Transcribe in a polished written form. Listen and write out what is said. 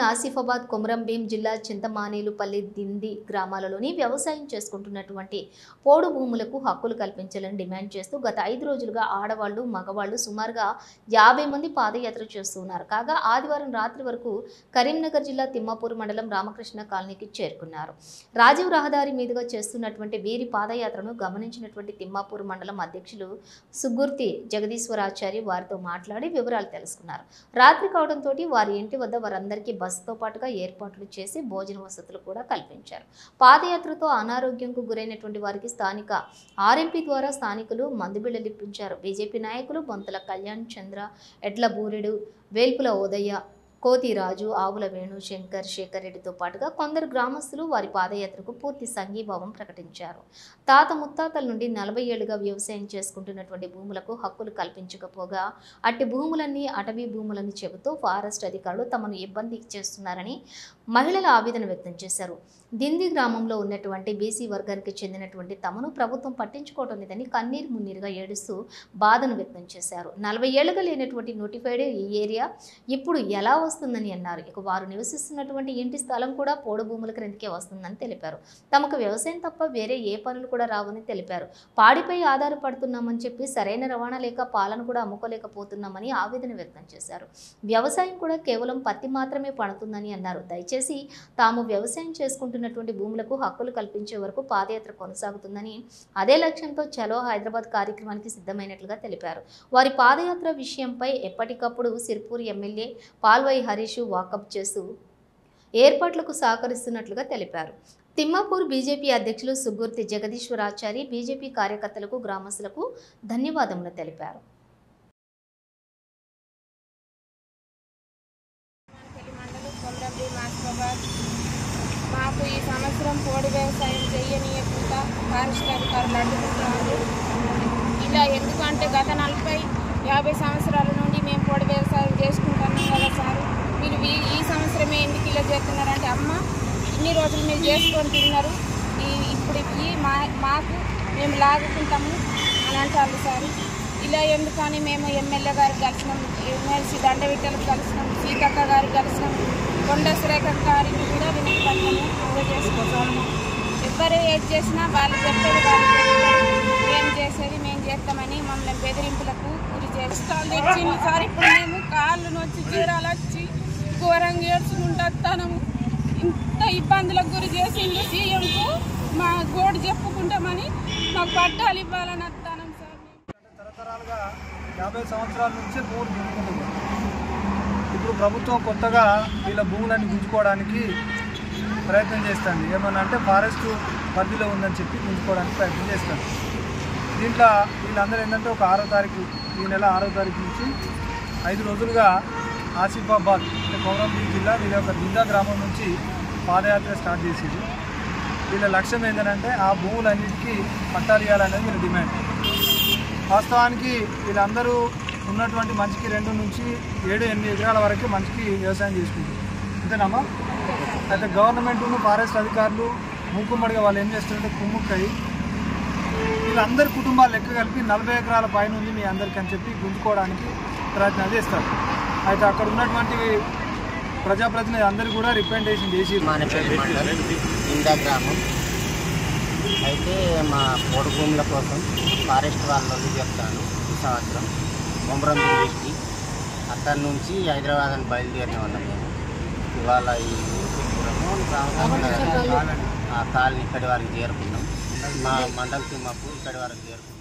ఆసిఫాబాద్ కొమరంభీం జిల్లా చింతమానేలుపల్లి దిండి గ్రామాలలోని వ్యవసాయం చేసుకుంటున్నటువంటి పోడు భూములకు హక్కులు కల్పించాలని డిమాండ్ చేస్తూ గత 5 రోజులుగా ఆడవాళ్లు మగవాళ్లు సుమారుగా 50 మంది పాదయాత్ర చేస్తున్నారు. కాగా ఆదివారం రాత్రి వరకు కరీంనగర్ జిల్లా తిమ్మాపూర్ మండలం రామకృష్ణ కాలనీకి చేరుకున్నారు. రాజీవ్ రహదారి మీదుగా చేస్తున్నటువంటి వీరి పాదయాత్రను గమనించినటువంటి తిమ్మాపూర్ మండలం అధ్యక్షులు సుగుర్తి జగదీశ్వరాచారి వారితో మాట్లాడి వివరాలు తెలుసుకున్నారు. రాత్రి కావడంతో వారి ఇంటి వద్ద వారందరికీ బస్సుతో పాటుగా ఏర్పాట్లు చేసి భోజన వసతులు కూడా కల్పించారు. పాదయాత్రతో అనారోగ్యంకు గురైనటువంటి వారికి స్థానిక ఆర్ఎంపీ ద్వారా స్థానికులు మందుబిళ్ళలు ఇప్పించారు. బీజేపీ నాయకులు బొంతల కళ్యాణ్ చంద్ర, ఎడ్ల బూరెడు, వేల్పుల ఓదయ్య, కోతి రాజు, ఆవుల వేణు, శంకర్, శేఖర్ రెడ్డితో పాటుగా కొందరు గ్రామస్తులు వారి పాదయాత్రకు పూర్తి సంఘీభావం ప్రకటించారు. తాత ముత్తాతల నుండి 40 ఏళ్లుగా వ్యవసాయం చేసుకుంటున్నటువంటి భూములకు హక్కులు కల్పించకపోగా అట్టి భూములన్నీ అటవీ భూములని చెబుతూ ఫారెస్ట్ అధికారులు తమను ఇబ్బంది చేస్తున్నారని మహిళలు ఆవేదన వ్యక్తం చేశారు. దిండి గ్రామంలో ఉన్నటువంటి బీసీ వర్గానికి చెందినటువంటి తమను ప్రభుత్వం పట్టించుకోవడం లేదని కన్నీరు మున్నీరుగా ఏడుస్తూ బాధను వ్యక్తం చేశారు. 40 ఏళ్లుగా లేనటువంటి నోటిఫైడ్ ఈ ఏరియా ఇప్పుడు ఎలా వస్తుందని అన్నారు. ఇక వారు నివసిస్తున్నటువంటి ఇంటి స్థలం కూడా పోడు భూముల క్రిందికే వస్తుందని తెలిపారు. తమకు వ్యవసాయం తప్ప వేరే ఏ పనులు కూడా రావని తెలిపారు. పాడిపై ఆధారపడుతున్నామని చెప్పి సరైన రవాణా లేక పాలన కూడా అమ్ముకోలేకపోతున్నామని ఆవేదన వ్యక్తం చేశారు. వ్యవసాయం కూడా కేవలం పత్తి మాత్రమే పండుతుందని అన్నారు. దయచేసి తాము వ్యవసాయం చేసుకుంటున్నటువంటి భూములకు హక్కులు కల్పించే వరకు పాదయాత్ర కొనసాగుతుందని, అదే లక్ష్యంతో చలో హైదరాబాద్ కార్యక్రమానికి సిద్ధమైనట్లుగా తెలిపారు. వారి పాదయాత్ర విషయంపై ఎప్పటికప్పుడు సిర్పూర్ ఎమ్మెల్యే పాల్వాయి హరీష్ వాకప్ చేస్తూ ఏర్పాట్లకు సహకరిస్తున్నట్లుగా తెలిపారు. తిమ్మాపూర్ బీజేపీ అధ్యక్షులు సుగుర్తి జగదీశ్వరాచారి బీజేపీ కార్యకర్తలకు గ్రామస్తులకు ధన్యవాదములు తెలిపారు. మాకు ఈ సంవత్సరం పోడు వ్యవసాయం చేయనీయకుండా ఫారెస్ట్ అధికారులు అడ్డుకుంటున్నారు. ఇలా ఎందుకంటే గత 40-50 సంవత్సరాల నుండి మేము పోడు వ్యవసాయం చేసుకుంటున్నాం కదా సార్, మీరు ఈ సంవత్సరమే ఎందుకు ఇలా చేస్తున్నారంటే, అమ్మ ఇన్ని రోజులు మీరు చేసుకొని తిన్నారు, ఇప్పుడు మాకు మేము లాగుకుంటాము అని అంటారు సార్. ఇలా ఎందుకని మేము ఎమ్మెల్యే గారికి కలిసినాం, ఎమ్మెల్సీ దండవిట్టలకు కలిసినాం, సీతక్క గారికి కలిసినాం, కొండ సురేఖ గారికి కూడా వినతిపత్రము అందజేసుకుంటాము. ఎవరు ఏది చేసినా వాళ్ళు చెప్పేది వాళ్ళు చేస్తారు, మేము చేసేది మేము చేస్తామని మమ్మల్ని బెదిరింపులకు గురి చేస్తాను తెచ్చింది సార్. ఇప్పుడు మేము కాళ్ళు నొచ్చి జీరాలు వచ్చి ఘోరంగా ఏడ్చుకుంటాము. ఇంత ఇబ్బందులకు గురి చేసిండు సీఎంకు. మా గోడు చెప్పుకుంటామని మాకు పట్టాలు ఇవ్వాలని వస్తాను సార్. తరతరాలుగా 50 సంవత్సరాల నుంచి భూములు గుంజుకుంటున్నాం. ఇప్పుడు ప్రభుత్వం కొత్తగా వీళ్ళ భూములన్నీ గుంజుకోవడానికి ప్రయత్నం చేస్తుంది. ఏమన్నా అంటే ఫారెస్ట్ పరిధిలో ఉందని చెప్పి గుంజుకోవడానికి ప్రయత్నం చేస్తుంది. దీంట్లో వీళ్ళందరూ ఏంటంటే ఒక 6వ తారీఖు, ఈ నెల 6వ తారీఖు నుంచి 5 రోజులుగా ఆసిఫాబాద్ అంటే కొమరంభీం జిల్లా వీళ్ళ యొక్క దిండా గ్రామం నుంచి పాదయాత్ర స్టార్ట్ చేసేది. వీళ్ళ లక్ష్యం ఏంటంటే ఆ భూములన్నిటికీ పట్టాలు ఇవ్వాలనేది వీళ్ళ డిమాండ్. వాస్తవానికి వీళ్ళందరూ ఉన్నటువంటి మంచికి 2 నుంచి 7-8 ఎకరాల వరకు మంచికి వ్యవసాయం చేసుకుంటారు, అంతేనమ్మా. అయితే గవర్నమెంట్ను ఫారెస్ట్ అధికారులు మూకుమ్మడిగా వాళ్ళు ఏం చేస్తారంటే కుమ్ముక్కయి వీళ్ళందరి కుటుంబాలు లెక్క కలిపి 40 ఎకరాల పైన ఉంది మీ అందరికీ అని చెప్పి గుంజుకోవడానికి ప్రయత్నం చేస్తారు. అయితే అక్కడ ఉన్నటువంటి ప్రజాప్రతినిధి అందరూ కూడా రిప్రజెంటేషన్ చేసి మానేపల్లి మండలం ఇందా గ్రామం అయితే మా పోడు భూముల కోసం ఫారెస్ట్ వాళ్ళకి చెప్తాను. ఈ సంవత్సరం కొమరంభీం డిస్ట్రిక్ట్ అక్కడి నుంచి హైదరాబాద్ అని బయలుదేరిన వాళ్ళం మేము. ఇవాళ ఈ కాలనీ ఇక్కడి వరకు చేరుకున్నాం. మా మండల్ తిమ్మాపూర్ ఇక్కడి వరకు చేరుకున్నాం.